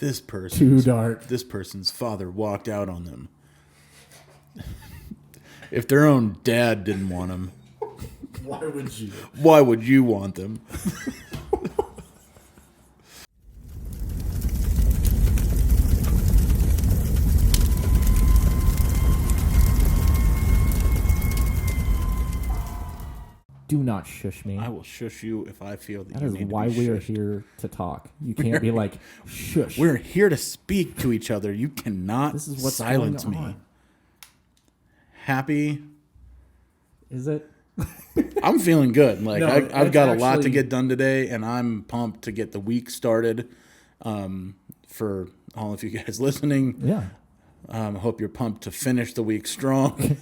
too dark. This person's father walked out on them. If their own dad didn't want them, Why would you? Why would you want them? Do not shush me. I will shush you if I feel that That you is need why to be we are shushed. here to talk. You can't be like, shush. We're here to speak to each other. You cannot This is what's silence going me. on. Happy? Is it? I'm feeling good. Like No, I've got a lot to actually- get done today, and I'm pumped to get the week started. For all of you guys listening, Yeah. I hope you're pumped to finish the week strong.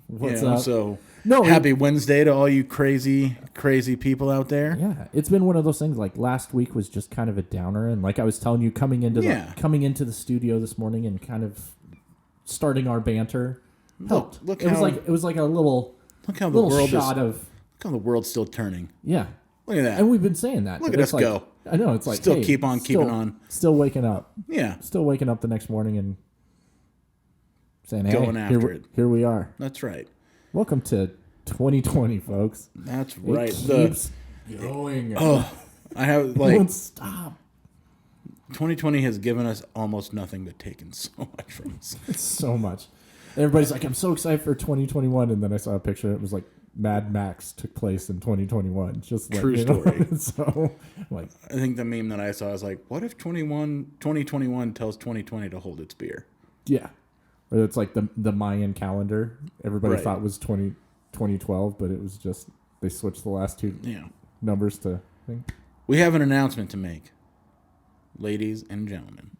What's up? So No, happy Wednesday to all you crazy people out there. Yeah, it's been one of those things. Like last week was just kind of a downer, and like I was telling you, coming into the studio this morning and kind of starting our banter helped. Look it was like a little how the world shot is. of Look how the world's still turning. yeah. Look at that. And we've been saying that. Look but at it's us like, go. I know it's like Still hey, keep on keeping on. Still waking up. Yeah. Still waking up the next morning and saying, "Hey, Going after it. Here we are." That's right. Welcome to 2020, folks. That's right. It keeps going. I have Don't stop. 2020 has given us almost nothing but taken so much from us. So much. Everybody's like, "I'm so excited for 2021," and then I saw a picture. It was like Mad Max took place in 2021. Just like, True story. So, like, I think the meme that I saw was like, what if 2021 tells 2020 to hold its beer? yeah. Or it's like the Mayan calendar. Everybody Right. thought was 2012, but it was just they switched the last two Yeah. numbers to thing. We have an announcement to make, ladies and gentlemen.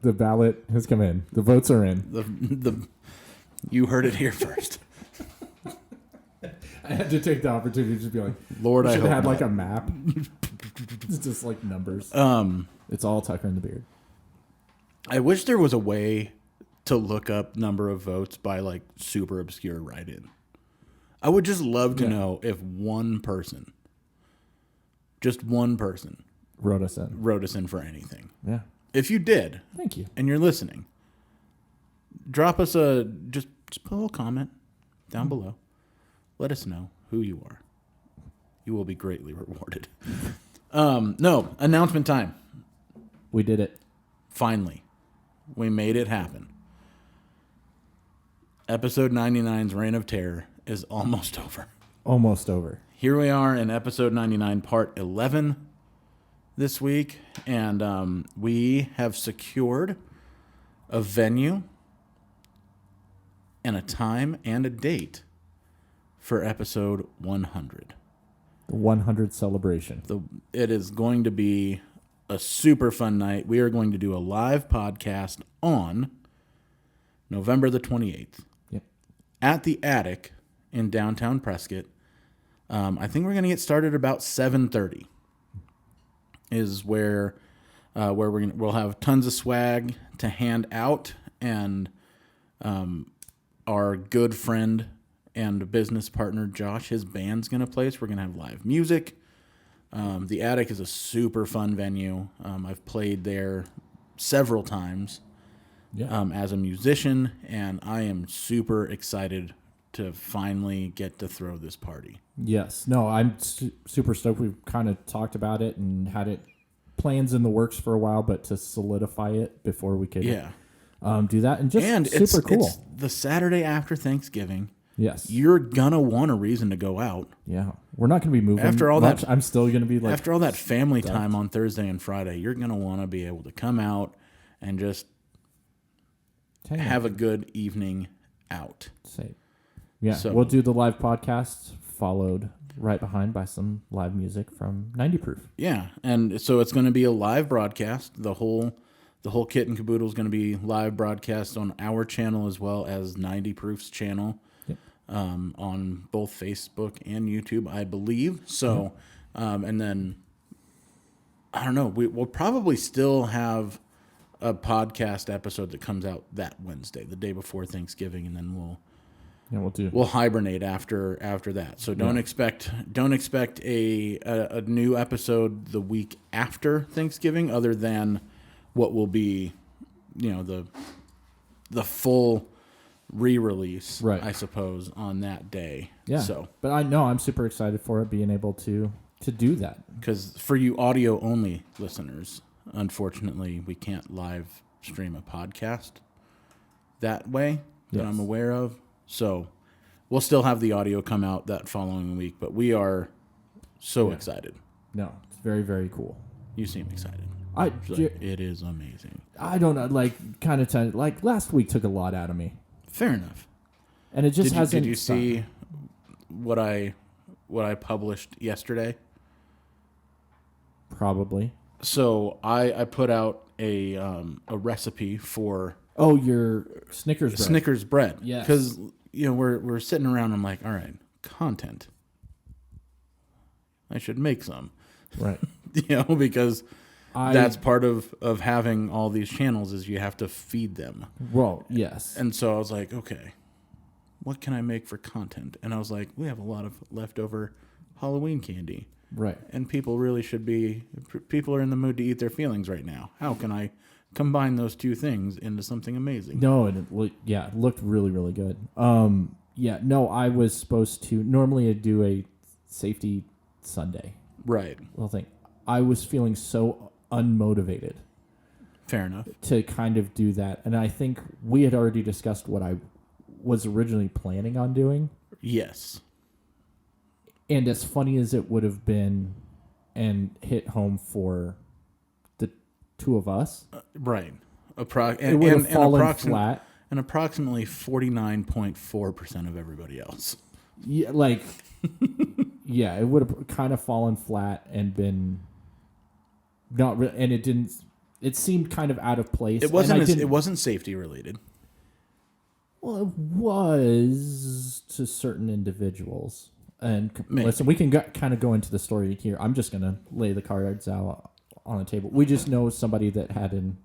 The ballot has come in. The votes are in. You heard it here first. I had to take the opportunity to just be like, Lord, we I should hope have not. like a map. It's just like numbers. It's all Tucker and the Beard. I wish there was a way to look up number of votes by like super obscure write-in. I would just love to know if just one person Wrote us in. wrote us in for anything. Yeah. If you did, Thank you. and you're listening, drop us just put a little comment down below. Let us know who you are. You will be greatly rewarded. No, announcement time. We did it. Finally, we made it happen. Episode 99's Reign of Terror is almost over. Almost over. Here we are in episode 99, part 11 this week, and we have secured a venue and a time and a date for episode 100. The 100 celebration. It is going to be a super fun night. We are going to do a live podcast on November the 28th Yep. at the Attic in downtown Prescott. I think we're going to get started about 7:30 is where we'll have tons of swag to hand out, and our good friend and business partner Josh, his band's going to play. So we're going to have live music. The Attic is a super fun venue. I've played there several times as a musician, and I am super excited to finally get to throw this party. Yes. No, I'm super stoked. We've kind of talked about it and had it plans in the works for a while, but to solidify it before we could do that. And just super cool. It's the Saturday after Thanksgiving. Yes. You're going to want a reason to go out. Yeah. We're not going to be moving After all much. that- I'm still going to be like... After all that family time on Thursday and Friday, you're going to want to be able to come out and just have a good evening out. Yeah, So- we'll do the live podcast, followed right behind by some live music from 90 Proof. Yeah, and so it's going to be a live broadcast. The whole kit and caboodle is going to be live broadcast on our channel as well as 90 Proof's channel, on both Facebook and YouTube, I believe. So, and then I don't know. We'll probably still have a podcast episode that comes out that Wednesday, the day before Thanksgiving, and then we'll hibernate after that. So don't expect a new episode the week after Thanksgiving, other than what will be, the full re-release, right. I suppose, on that day. Yeah. But I know I'm super excited for it, being able to do that. Because for you audio-only listeners, unfortunately, we can't live stream a podcast that way that I'm aware of. So we'll still have the audio come out that following week, but we are so excited. No, it's very, very cool. You seem excited. It is amazing. I don't know, like last week took a lot out of me. Fair enough. And it just hasn't. Did you see what I published yesterday? Probably. So I put out a recipe for your Snickers bread. Snickers bread. Yes. Because we're sitting around. I'm like, all right, content. I should make some. Right. Because that's part of having all these channels is you have to feed them. Well, yes. And so I was like, okay, what can I make for content? And I was like, we have a lot of leftover Halloween candy. Right. And people are in the mood to eat their feelings right now. How can I combine those two things into something amazing? No, it looked really, really good. I was supposed to, normally I'd do a safety Sunday. Right. Little thing. I was feeling so unmotivated. Fair enough. To kind of do that. And I think we had already discussed what I was originally planning on doing. Yes. And as funny as it would have been and hit home for the two of us. Right. It would have fallen flat. And approximately 49.4% of everybody else. Yeah, it would have kind of fallen flat and been not really, and it didn't. It seemed kind of out of place. It wasn't safety related. Well, it was to certain individuals. And Maybe. Listen, we can kind of go into the story here. I'm just going to lay the cards out on the table. We just know somebody that had an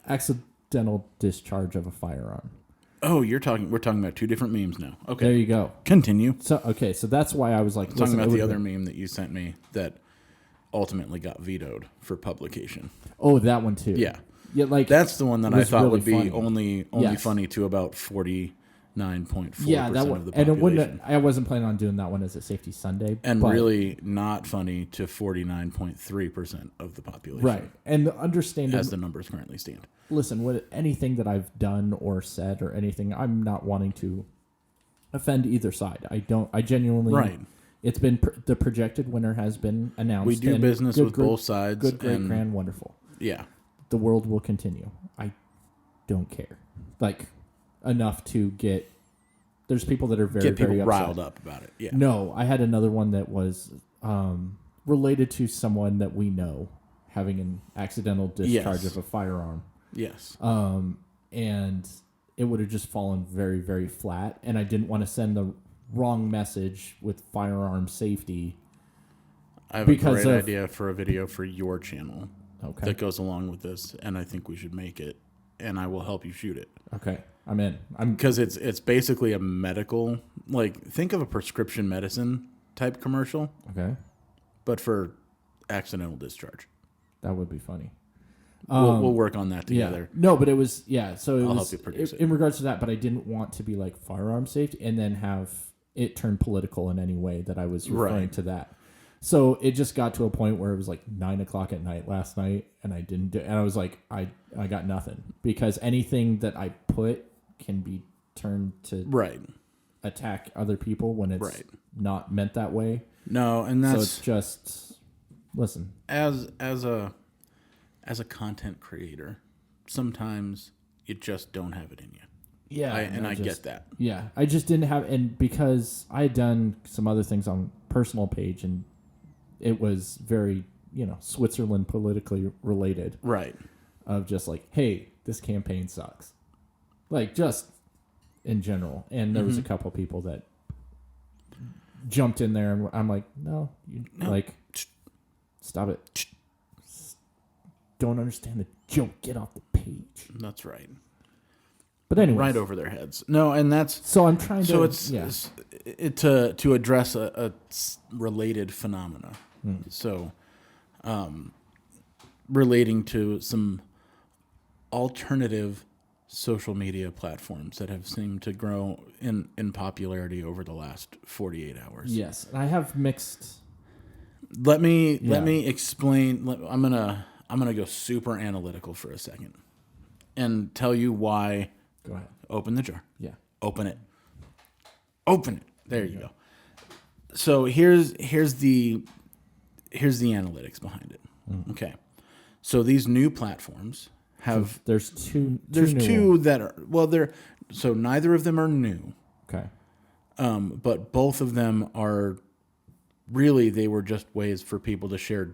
accidental discharge of a firearm. Oh, we're talking about two different memes now. Okay. There you go. Continue. So that's why I was like, talking about the other meme that you sent me that ultimately got vetoed for publication. Oh, that one too. Yeah. Yeah, that's the one that I thought really would be funny. only funny to about 49.4% of the population. And I wasn't planning on doing that one as a safety Sunday. And really not funny to 49.3% of the population. Right. And understanding as the numbers currently stand. Listen, anything that I've done or said or anything, I'm not wanting to offend either side. I genuinely. Right. It's been the projected winner has been announced. We do business with both sides. Good, great, grand, wonderful. Yeah. The world will continue. I don't care. Enough to get. There's people that are very, very upset. Riled up about it. Yeah. No, I had another one that was related to someone that we know having an accidental discharge of a firearm. Yes. And it would have just fallen very, very flat. And I didn't want to send the wrong message with firearm safety. I have a great idea for a video for your channel. Okay. That goes along with this, and I think we should make it, and I will help you shoot it. Okay, I'm in. Because it's basically a medical, think of a prescription medicine type commercial. Okay. But for accidental discharge. That would be funny. We'll work on that together. Yeah. No, but it was So I'll help you produce it in regards to that. But I didn't want to be like firearm safety and then have it turn political in any way that I was referring to that. So it just got to a point where it was like 9:00 at night last night, and I didn't do. And I was like, I got nothing because anything that I put can be turned to attack other people when it's not meant that way. No, and that's so it's just listen as a content creator, sometimes you just don't have it in you. Yeah, I get that. Yeah, I just didn't have, and because I had done some other things on personal page and. It was very, Switzerland politically related. Right. Of just like, hey, this campaign sucks. Just in general. And there was a couple people that jumped in there and I'm like, no. Stop it. Don't understand the joke. Get off the page. That's right. But anyway. Right over their heads. No, and that's... So I'm trying to... So it's to address a related phenomena. So, relating to some alternative social media platforms that have seemed to grow in popularity over the last 48 hours. Yes, and I have mixed. Let me explain. I'm gonna go super analytical for a second and tell you why. Go ahead. Open the jar. Yeah. Open it. There you go. So here's the analytics behind it. Okay. So these new platforms have So there's two that are so neither of them are new. Okay. But both of them are really, they were just ways for people to share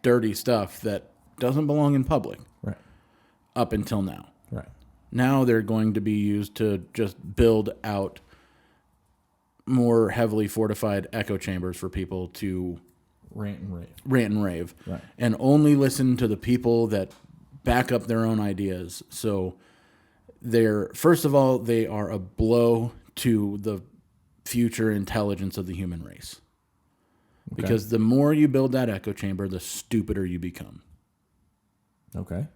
dirty stuff that doesn't belong in public. Right. Up until now. Right. Now they're going to be used to just build out more heavily fortified echo chambers for people to Rant and rave. Right. And only listen to the people that back up their own ideas. So first of all, they are a blow to the future intelligence of the human race. Okay. Because the more you build that echo chamber, the stupider you become. Okay.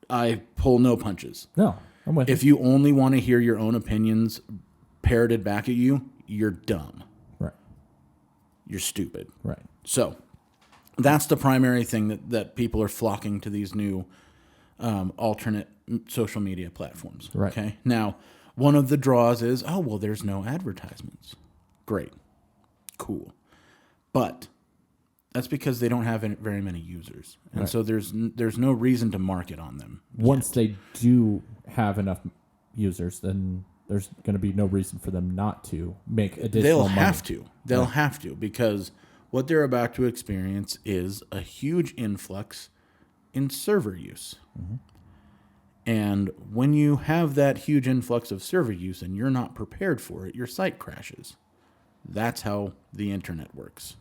I pull no punches. No, I'm with you. If you only want to hear your own opinions parroted back at you, you're dumb. Right. You're stupid. Right. So that's the primary thing that people are flocking to these new alternate social media platforms. Right. Okay. Now, one of the draws is, there's no advertisements. Great. Cool. But that's because they don't have very many users. And so there's no reason to market on them. Once they do have enough users, then there's going to be no reason for them not to make additional money. They'll have to, because what they're about to experience is a huge influx in server use. Mm-hmm. And when you have that huge influx of server use and you're not prepared for it, your site crashes. That's how the internet works,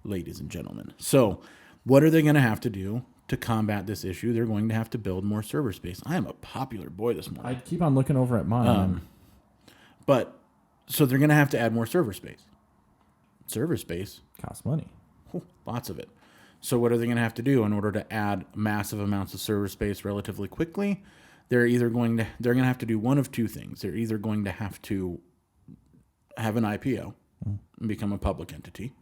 ladies and gentlemen. So what are they going to have to do to combat this issue? They're going to have to build more server space. I am a popular boy this morning. I keep on looking over at mine. But so they're going to have to add more server space. Server space costs money. Lots of it. So what are they going to have to do in order to add massive amounts of server space relatively quickly? They're going to have to do one of two things. They're either going to have to have an IPO and become a public entity,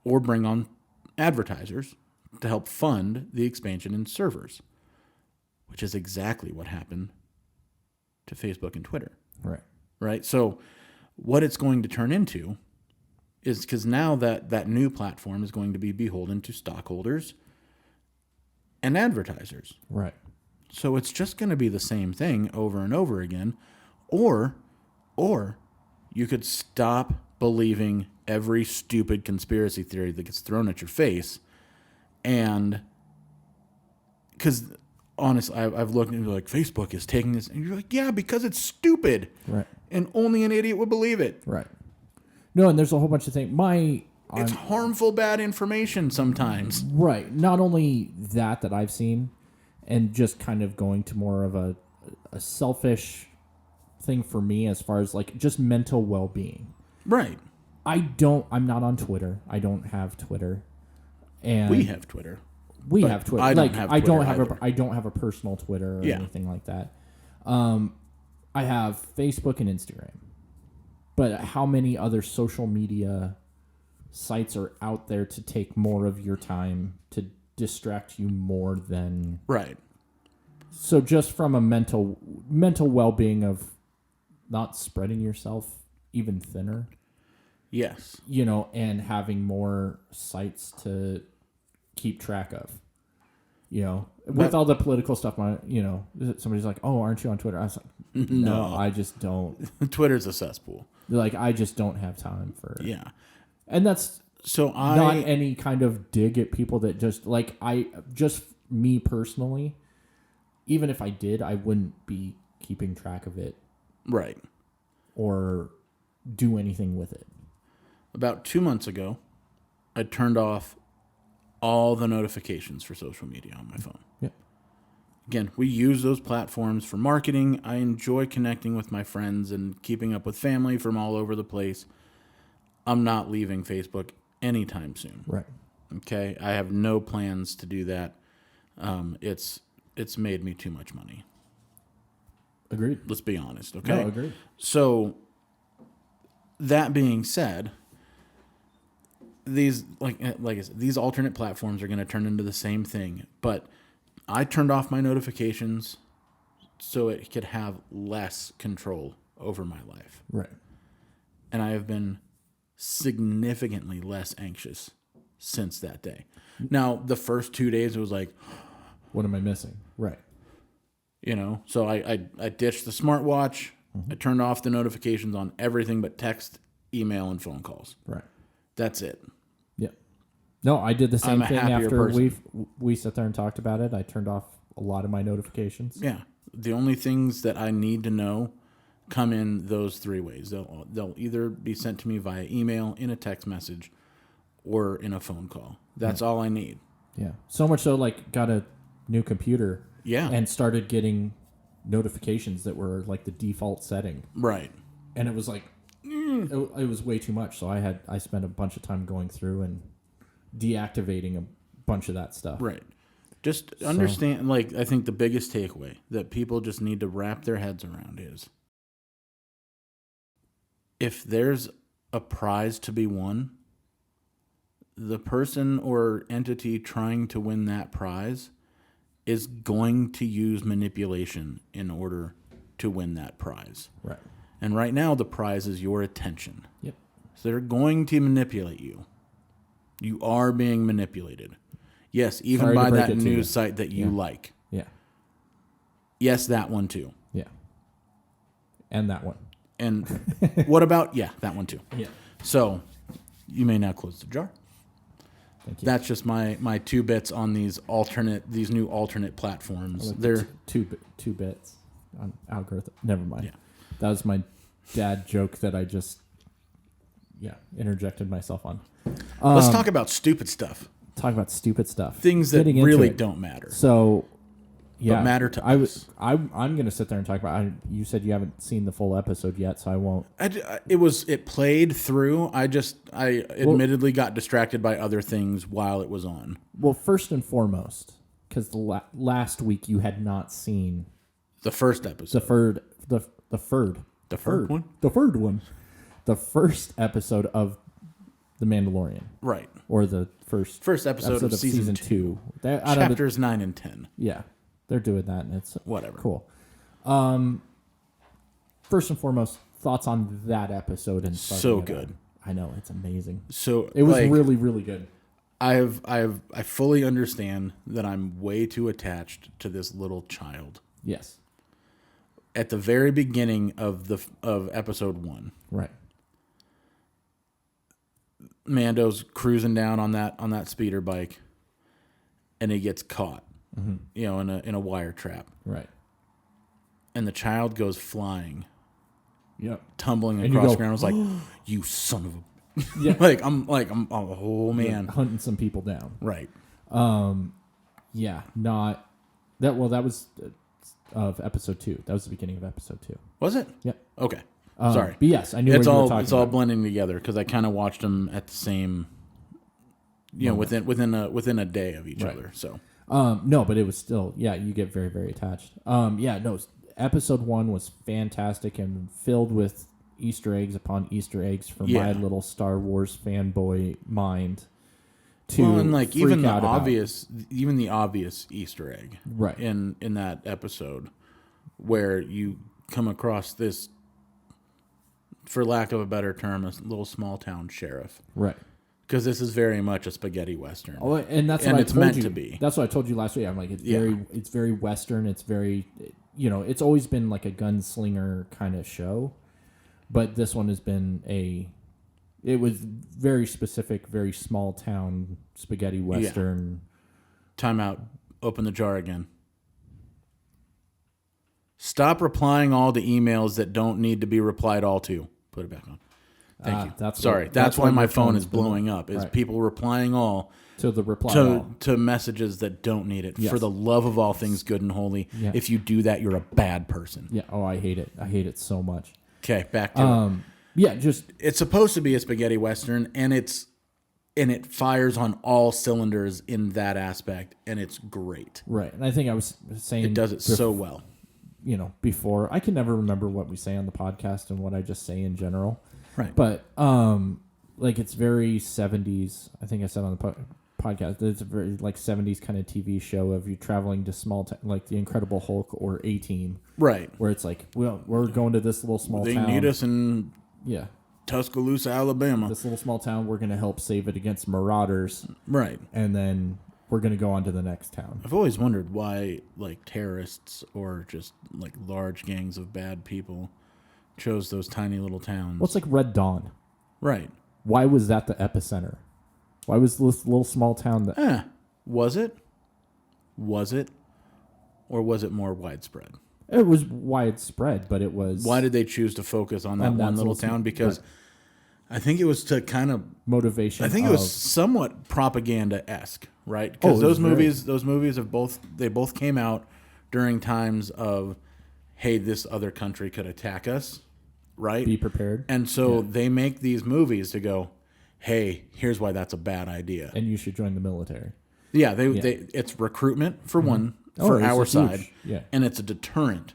or bring on advertisers to help fund the expansion in servers, which is exactly what happened to Facebook and Twitter. Right. So what it's going to turn into is, because now that new platform is going to be beholden to stockholders and advertisers. Right. So it's just going to be the same thing over and over again. Or you could stop believing every stupid conspiracy theory that gets thrown at your face. And because honestly, I've looked into like, Facebook is taking this, and you're like, yeah, because it's stupid. Right. And only an idiot would believe it. Right. No, and there's a whole bunch of things. It's harmful, bad information sometimes. Right. Not only that I've seen, and just kind of going to more of a selfish thing for me as far as like just mental well-being. Right. I'm not on Twitter. I don't have Twitter. And we have Twitter. We have Twitter. I don't have Twitter. I don't have a personal Twitter or anything like that. I have Facebook and Instagram. But how many other social media sites are out there to take more of your time, to distract you more than... Right. So just from a mental well-being of not spreading yourself even thinner. Yes. And having more sites to keep track of. With all the political stuff, somebody's like, "Oh, aren't you on Twitter?" I was like, "No, I just don't." Twitter's a cesspool. Like, I just don't have time for. Yeah, and that's not any kind of dig at people that just like me personally. Even if I did, I wouldn't be keeping track of it, right, or do anything with it. About 2 months ago, I turned off all the notifications for social media on my phone. Yeah. Again, we use those platforms for marketing. I enjoy connecting with my friends and keeping up with family from all over the place. I'm not leaving Facebook anytime soon. Right. Okay? I have no plans to do that. it's made me too much money. Agreed. Let's be honest, okay? No, agreed. So that being said, these like I said, these alternate platforms are going to turn into the same thing, but I turned off my notifications so it could have less control over my life. Right. And I have been significantly less anxious since that day. Now, the first 2 days, it was like, what am I missing? Right. So I ditched the smartwatch. I turned off the notifications on everything but text, email, and phone calls. Right. That's it. Yeah. No, I did the same thing after person. we sat there and talked about it. I turned off a lot of my notifications. Yeah. The only things that I need to know come in those 3 ways. They'll either be sent to me via email, in a text message, or in a phone call. That's all I need. Yeah. So much so, got a new computer. Yeah. And started getting notifications that were like the default setting. Right. And it was like, it was way too much. So I spent a bunch of time going through and deactivating a bunch of that stuff. Right. Just understand, I think the biggest takeaway that people just need to wrap their heads around is, if there's a prize to be won, the person or entity trying to win that prize is going to use manipulation in order to win that prize. Right. And right now, the prize is your attention. Yep. So they're going to manipulate you. You are being manipulated. Yes, even by that news site that you like. Yeah. Yes, that one too. Yeah. And that one. And what about, that one too. Yeah. So you may now close the jar. Thank you. That's just my 2 bits on these new alternate platforms. Like They're two bits on algorithm. Never mind. Yeah. That was my dad joke that I just interjected myself on. Let's talk about stupid stuff. Talk about stupid stuff. Things that really don't matter. So but matter to us. I'm going to sit there and talk about. You said you haven't seen the full episode yet, so I won't. It played through. I admittedly got distracted by other things while it was on. Well, first and foremost, because last week you had not seen the first episode. The third one. The first episode of The Mandalorian. Right. Or the first episode of season 2. Chapters 9 and 10. Yeah. They're doing that, and it's whatever. Cool. First and foremost, thoughts on that episode and so good. I know, it's amazing. So it was really, really good. I fully understand that I'm way too attached to this little child. Yes. At the very beginning of episode 1. Right. Mando's cruising down on that speeder bike, and he gets caught. Mm-hmm. In a wire trap. Right. And the child goes flying. Yep. Tumbling across the ground. I was like, you son of a... Yeah. I'm oh man. Hunting some people down. Right. Yeah, not... That was of episode 2. That was the beginning of episode 2. Was it? Yep. Okay. Sorry. But yes, I knew what you were talking about. It's all blending together because I kind of watched them at the same... within a day of each other, so... No, but it was still, you get very, very attached. Episode 1 was fantastic and filled with Easter eggs upon Easter eggs for my little Star Wars fanboy mind. And even the obvious Easter egg, right, in that episode, where you come across this, for lack of a better term, a little small town sheriff, right. Because this is very much a spaghetti western. Oh, and that's what it's meant to be. That's what I told you last week. I'm like, it's very western. It's very, it's always been like a gunslinger kind of show, but this one has been it was very specific, very small town spaghetti western. Time out. Open the jar again. Stop replying all the emails that don't need to be replied all to. Put it back on. Thank you. That's why my phone is blowing up. Is people replying all to the reply to messages that don't need it. Yes. For the love of all things good and holy, if you do that, you're a bad person. Yeah. Oh, I hate it. I hate it so much. Okay, back to it. Yeah, just it's supposed to be a spaghetti western, and it's and it fires on all cylinders in that aspect, and it's great. Right. And I think I was saying It does it so well. You know, before I can never remember what we say on the podcast and what I just say in general. Right. But like it's very 70s. I think I said on the podcast that it's a very like 70s kind of TV show of you traveling to small like the Incredible Hulk or A-Team. Right. Where it's like, well, we're going to this little small They town. need us in Tuscaloosa, Alabama. This little small town, we're going to help save it against marauders. Right. And then we're going to go on to the next town. I've always wondered why, like, terrorists or just, like, large gangs of bad people chose those tiny little towns. Well, it's like Red Dawn. Right. Why was that the epicenter? Why was this little small town that... Was it? Was it? Or was it more widespread? It was widespread, but it was... Why did they choose to focus on that one little town? Because I think it was to kind of... Motivation. I think it was somewhat propaganda-esque, right? Because those movies have both came out during times of, hey, this other country could attack us, right? Be prepared. And so they make these movies to go, hey, here's why that's a bad idea. And you should join the military. Yeah, it's recruitment for one, for our side, and it's a deterrent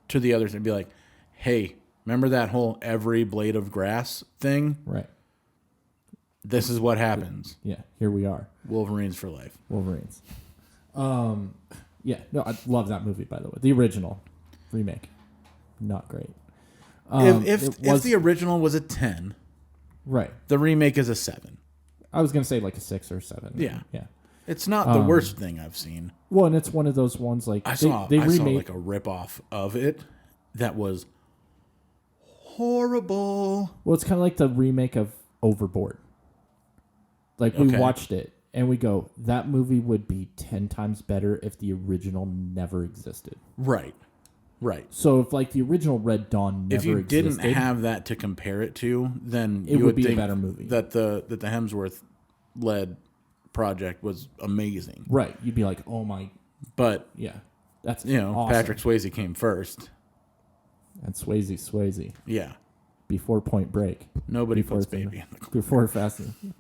to the others. And be like, hey, remember that whole every blade of grass thing? Right. This is what happens. Yeah, here we are. Wolverines for life. Wolverines. Yeah, no, I love that movie, by the way. The original remake, not great. If the original was a 10, right, the remake is a 7. I was gonna say like a 6 or 7. Yeah. It's not the worst thing I've seen. Well, and it's one of those ones like I saw like a ripoff of it that was horrible. Well, it's kind of like the remake of Overboard. Like we watched it and we go, that movie would be 10 times better if the original never existed. Right. So if like the original Red Dawn never existed, if you existed, didn't have that to compare it to, then it you would be think a better movie. That the Hemsworth led project was amazing. Right. You'd be like, oh my. But yeah, that's awesome. Patrick Swayze came first. And Swayze. Yeah. Before Point Break. Nobody puts baby in the corner. Before Fast and...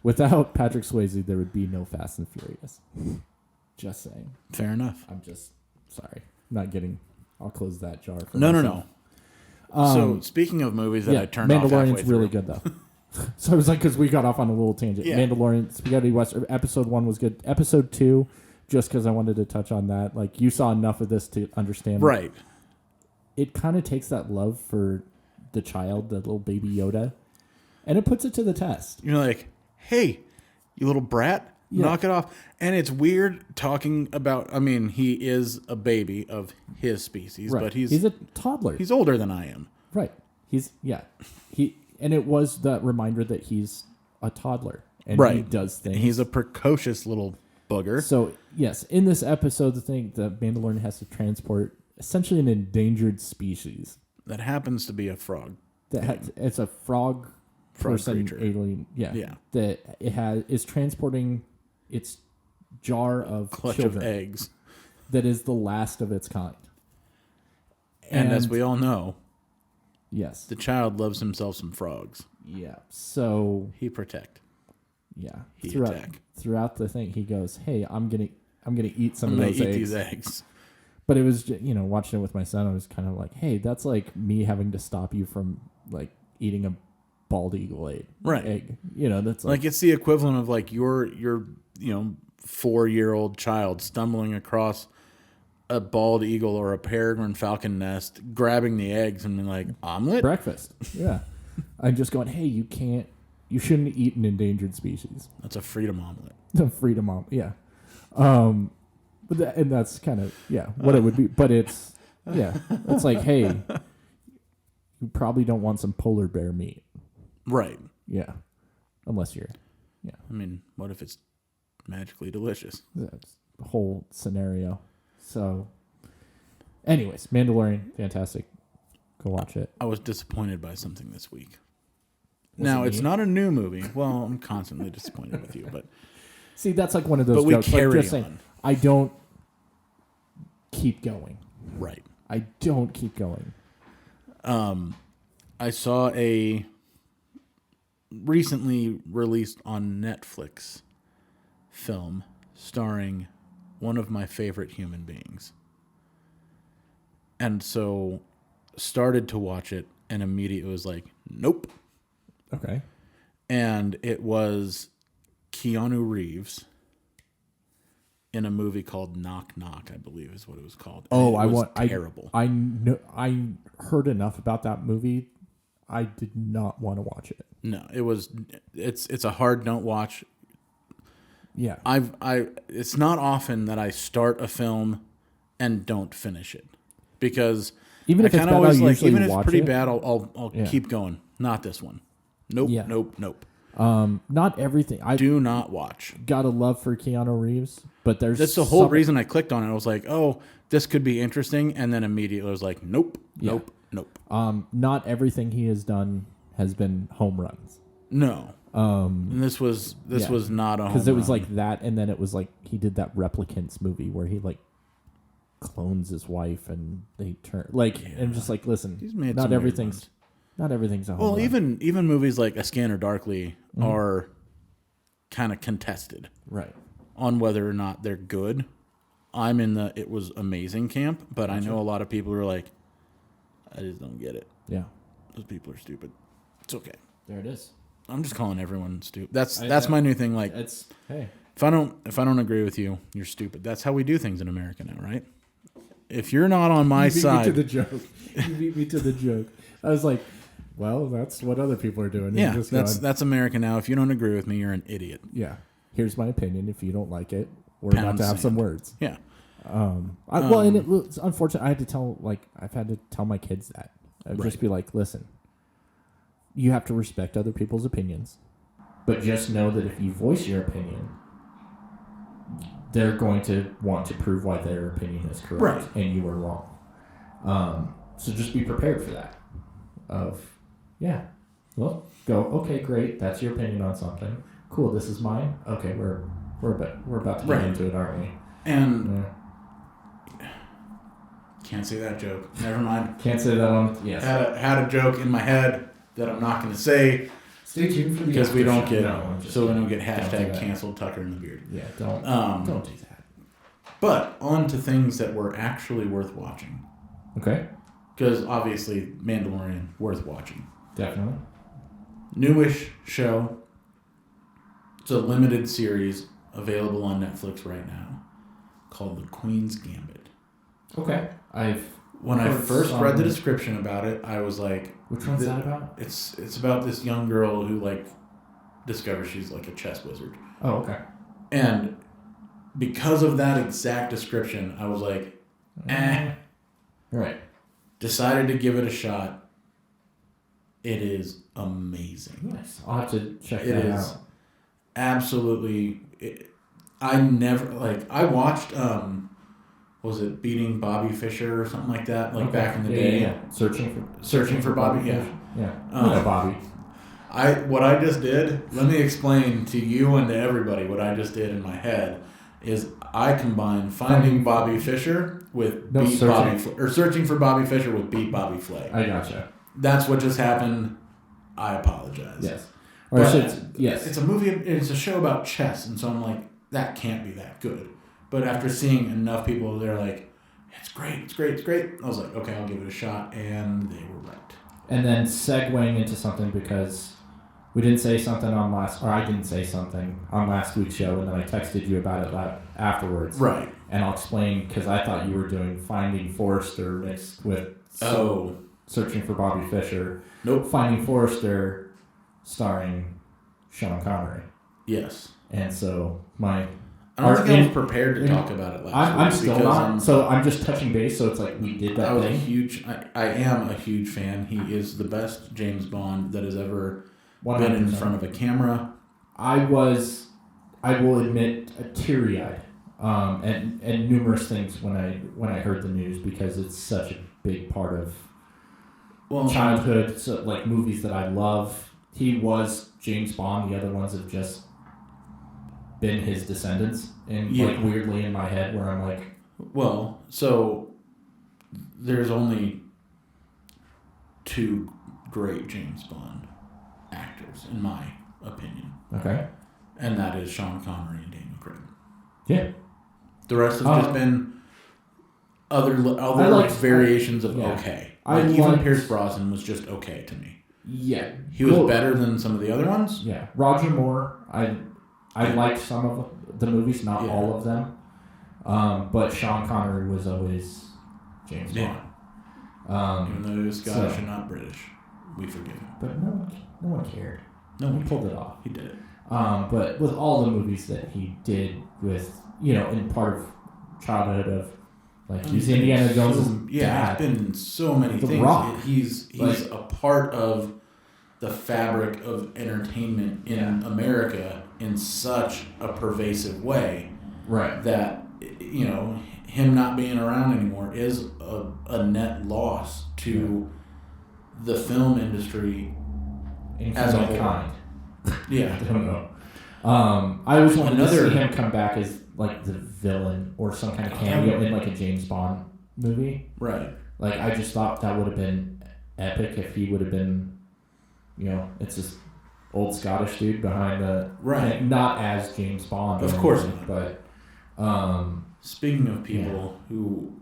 Without Patrick Swayze, there would be no Fast and Furious. Just saying. Fair enough. I'm just sorry. Not getting... I'll close that jar for No. So, speaking of movies that I turned off halfway Mandalorian's really good, though. So it was like, because we got off on a little tangent. Yeah. Mandalorian, Spaghetti Western, episode 1 was good. Episode 2, just because I wanted to touch on that. Like, you saw enough of this to understand. Right. It kind of takes that love for the child, the little baby Yoda, and it puts it to the test. You're like, hey, you little brat, knock it off. And it's weird talking about, I mean, he is a baby of his species, but he's a toddler. He's older than I am. Right. And it was that reminder that he's a toddler and he does things. He's a precocious little booger. So, yes, in this episode, the Mandalorian has to transport essentially an endangered species. That happens to be a frog. It's a frog person creature. Alien. Yeah. That is transporting its jar of clutch children of eggs. That is the last of its kind. And as we all know, yes, the child loves himself some frogs. Yeah. So he protect. Yeah. He attack. Throughout the thing, he goes, "Hey, I'm gonna eat some of those eggs." These eggs. But it was, watching it with my son, I was kind of like, "Hey, that's like me having to stop you from like eating a bald eagle egg." That's like it's the equivalent of like your 4-year-old child stumbling across a bald eagle or a peregrine falcon nest, grabbing the eggs and being like, omelet? Breakfast. Yeah. I'm just going, hey, you shouldn't eat an endangered species. That's a freedom omelet. A freedom omelet, yeah. And that's kind of, what it would be. But it's like, hey, you probably don't want some polar bear meat. Right. Yeah. Unless you're, I mean, what if it's magically delicious? That's the whole scenario. So, anyways, Mandalorian, fantastic. Go watch it. I was disappointed by something this week. It's not a new movie. Well, I'm constantly disappointed with you, but see, that's like one of those. But we jokes. carry like, on. I don't keep going. Right. I don't keep going. I saw a recently released on Netflix film starring one of my favorite human beings. And so started to watch it and immediately was like, nope. Okay. And it was Keanu Reeves in a movie called Knock Knock, I believe is what it was called. And it was terrible. I know. I heard enough about that movie. I did not want to watch it. No, it's a hard don't watch. Yeah. It's not often that I start a film and don't finish it, because even if it's bad, always like, even if watch it's pretty it. bad, I'll keep going. Not this one. Nope. Yeah. Nope. Not everything. I do not watch. Got a love for Keanu Reeves, but that's the whole reason I clicked on it. I was like, oh, this could be interesting, and then immediately I was like, nope. Not everything he has done has been home runs. No. And this was not a home run. Because it was like that, and then it was like he did that Replicants movie where he like clones his wife and they turn and just like, listen, not everything's a home run. Even movies like A Scanner Darkly are kind of contested, right, on whether or not they're good. I'm in the it was amazing camp, but I know a lot of people who are like, I just don't get it. Yeah, those people are stupid. It's okay. There it is. I'm just calling everyone stupid. That's my new thing. Like, hey, if I don't agree with you, you're stupid. That's how we do things in America now, right? If you're not on my side, you beat me to the joke. You beat me to the joke. I was like, well, that's what other people are doing. Yeah, that's America now. If you don't agree with me, you're an idiot. Yeah. Here's my opinion. If you don't like it, we're about to have some words. Yeah. And it was unfortunate. I've had to tell my kids that. I'd just be like, listen, you have to respect other people's opinions, but just know that if you voice your opinion, they're going to want to prove why their opinion is correct and you are wrong. So just be prepared for that. Okay, great. That's your opinion on something. Cool. This is mine. Okay, we're about to get into it, aren't we? And can't say that joke. Never mind. Can't say that one. Yes. Had a joke in my head that I'm not going to say. Stay tuned for the because we don't get we don't get hashtag canceled Tucker in the beard. Yeah, don't do that. But on to things that were actually worth watching. Okay. Because obviously Mandalorian worth watching. Definitely. Newish show. It's a limited series available on Netflix right now called The Queen's Gambit. Okay. When I first read the description about it, I was like, which one's that about? It's about this young girl who like discovers she's like a chess wizard. Oh, okay. And because of that exact description, I was like, Right. Decided to give it a shot. It is amazing. Nice. I'll have to check that out. It is absolutely. I watched was it Beating Bobby Fischer or something like that? Back in the day. Yeah. Searching for Bobby. Yeah. Yeah. Bobby. What I just did. Let me explain to you and to everybody what I just did in my head. Is I combined Finding Bobby Fischer with Searching for Bobby Fischer with Beat Bobby Flay. I gotcha. That's what just happened. I apologize. Yes. It's a movie. It's a show about chess, and so I'm like, that can't be that good. But after seeing enough people, they're like, it's great. I was like, okay, I'll give it a shot, and they were right. And then segueing into something, because we didn't say something I didn't say something on last week's show, and then I texted you about it afterwards. Right. And I'll explain, because I thought you were doing Finding Forrester mixed with Searching for Bobby Fischer. Nope. Finding Forrester starring Sean Connery. Yes. And so I don't think I was prepared to talk about it last week. I'm still not. So I'm just touching base. So it's like we did that thing. I am a huge fan. He is the best James Bond that has ever 100%. Been in front of a camera. I will admit, teary-eyed, and numerous things when I heard the news, because it's such a big part of childhood. So, like, movies that I love. He was James Bond. The other ones have just been his descendants, and like weirdly in my head where I'm like, well, so there's only two great James Bond actors. actors, in my opinion. Okay. And that is Sean Connery and Daniel Craig. Yeah. The rest have just been other variations of okay. Even Pierce Brosnan was just okay to me. Yeah. He was better than some of the other ones. Yeah. Roger Moore, I liked some of the movies, not all of them. But Sean Connery was always James Bond. Even though he was Scottish and not British. We forgive him. But no one cared. No one pulled it off. He did it. But with all the movies that he did with, in part of childhood of, like, he's Indiana Jones' dad. He's been in so many things. Rock. He's a part of the fabric of entertainment in America in such a pervasive way. Right. That, him not being around anymore is a net loss to the film industry as a whole. Yeah. I don't know. I always wanted to see him come back as like the villain or some kind of cameo in like a James Bond movie. Right. Like, I just thought that would have been epic if he would have been, it's this old Scottish dude behind the... Right. Not as James Bond. Of course not. But... speaking of people who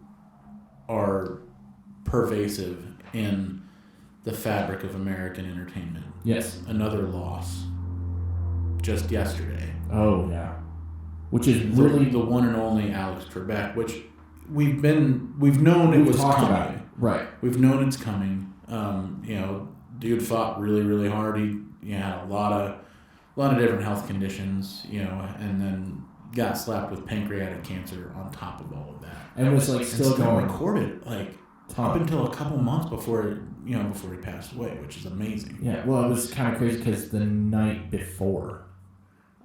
are pervasive in the fabric of American entertainment. Yes. Another loss. Just yesterday. Oh, yeah. Which is really... The one and only Alex Trebek, which we've known it was coming. Right. We've known it's coming. Dude fought really, really hard. He had a lot of different health conditions, and then got slapped with pancreatic cancer on top of all of that. And was like still going. Recorded up until a couple months before he passed away, which is amazing. Yeah, well, it was kind of crazy because the night before,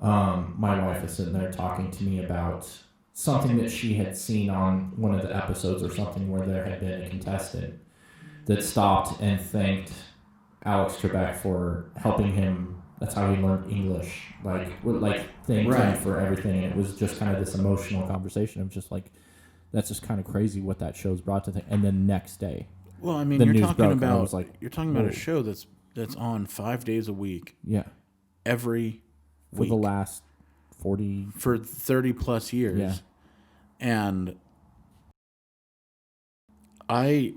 my wife was sitting there talking to me about something that she had seen on one of the episodes or something where there had been a contestant that stopped and thanked Alex Trebek for helping him. That's how he learned English. Thanked him for everything. And it was just kind of this emotional conversation of just like, that's just kind of crazy what that show's brought to things. And then next day, well, I mean, you're talking about a show that's on 5 days a week. Yeah. Every for week. The last 30 plus years. Yeah. And I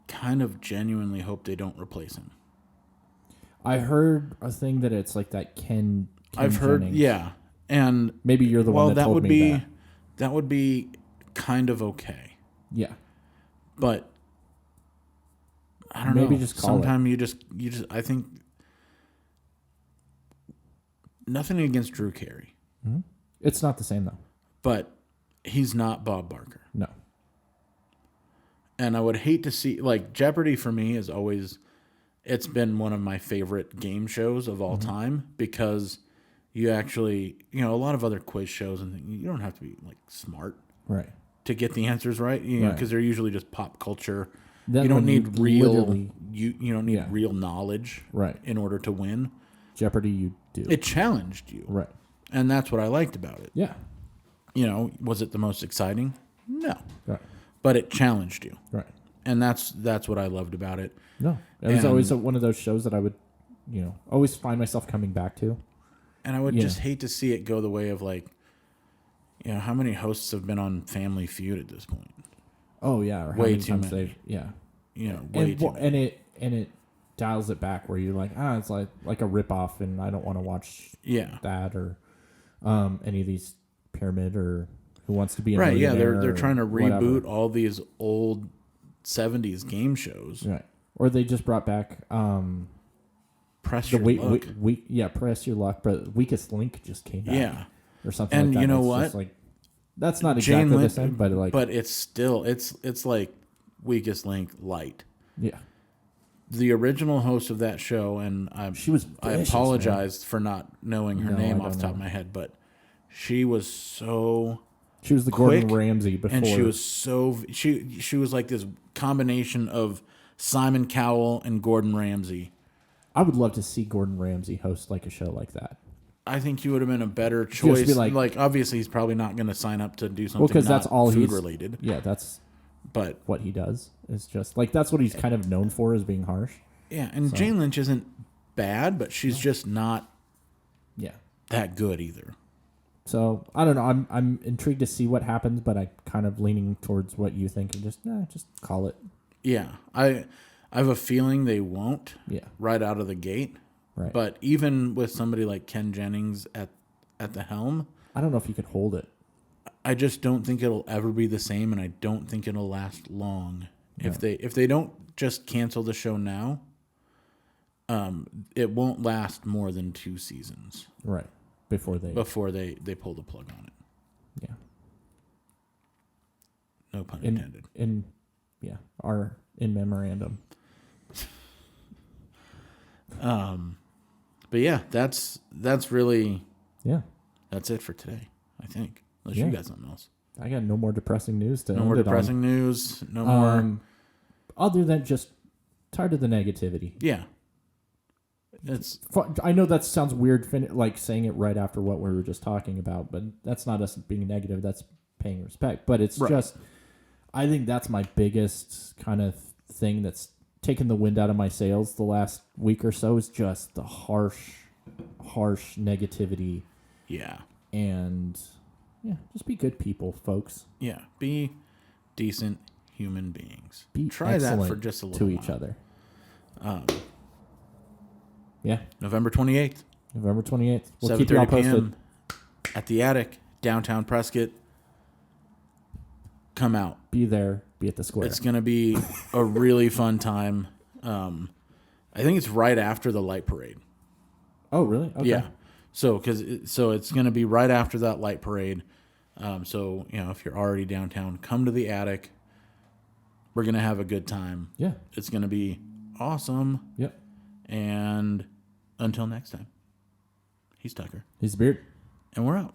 kind of genuinely hope they don't replace him. I heard a thing that it's like that Ken I've heard, Jennings. yeah. And maybe you're the one that told me that. That would be kind of okay. Yeah. But I don't know. Maybe just call Sometimes you just I think nothing against Drew Carey. Mm-hmm. It's not the same though. But he's not Bob Barker. No. And I would hate to see Jeopardy for me is always it's been one of my favorite game shows of all time because you actually, a lot of other quiz shows and things, you don't have to be smart. Right. To get the answers right, because they're usually just pop culture. That you don't need real you don't need real knowledge in order to win. Jeopardy you do. It challenged you. Right. And that's what I liked about it. Yeah. Was it the most exciting? No. Right. But it challenged you. Right. And that's what I loved about it. No. It was always one of those shows that I would, always find myself coming back to. And I would just hate to see it go the way of how many hosts have been on Family Feud at this point? Oh yeah, or how way many too times many. Way too many. And it dials it back where you're like, it's like a ripoff, and I don't want to watch that or any of these Pyramid or Who Wants to Be a Millionaire. Yeah, they're trying to reboot all these old 70s game shows. Right. Or they just brought back Press Your Luck. Press Your Luck, but Weakest Link just came back. Yeah. Or something and like that. You know what? That's not exactly the same, but it's still it's like Weakest Link light. Yeah. The original host of that show, and I apologize for not knowing her name off the top of my head, but she was so she was the Gordon Ramsay before, and she was she was like this combination of Simon Cowell and Gordon Ramsay. I would love to see Gordon Ramsay host a show like that. I think he would have been a better choice. Obviously, he's probably not going to sign up to do something because that's all food related. Yeah, but what he does is just that's what he's kind of known for, is being harsh. Yeah, and Jane Lynch isn't bad, but she's just not Yeah. that good either. So I don't know. I'm intrigued to see what happens, but I kind of leaning towards what you think and just call it. Yeah, I have a feeling they won't. Yeah. Right out of the gate. Right. But even with somebody like Ken Jennings at the helm, I don't know if you could hold it. I just don't think it'll ever be the same, and I don't think it'll last long. Right. If they don't just cancel the show now, it won't last more than 2 seasons. Right. Before they pull the plug on it. Yeah. No pun intended. Our in memorandum. But yeah, that's really that's it for today, I think. Unless you got something else. I got no more depressing news to No more depressing news. No more. Other than just tired of the negativity. Yeah. I know that sounds weird, like saying it right after what we were just talking about, but that's not us being negative. That's paying respect. But it's just, I think that's my biggest kind of thing that's taken the wind out of my sails the last week or so is just the harsh negativity. Yeah. And just be good people, folks. Yeah. Be decent human beings. Try that for just a little to while. each other. November 28th. November 28th. We'll keep you all posted. At the Attic, downtown Prescott. Come out. Be there. Be at the square. It's going to be a really fun time. I think it's right after the light parade. Oh, really? Okay. Yeah. So it's going to be right after that light parade. So, if you're already downtown, come to the Attic. We're going to have a good time. Yeah. It's going to be awesome. Yep. And until next time, he's Tucker. He's Beard. And we're out.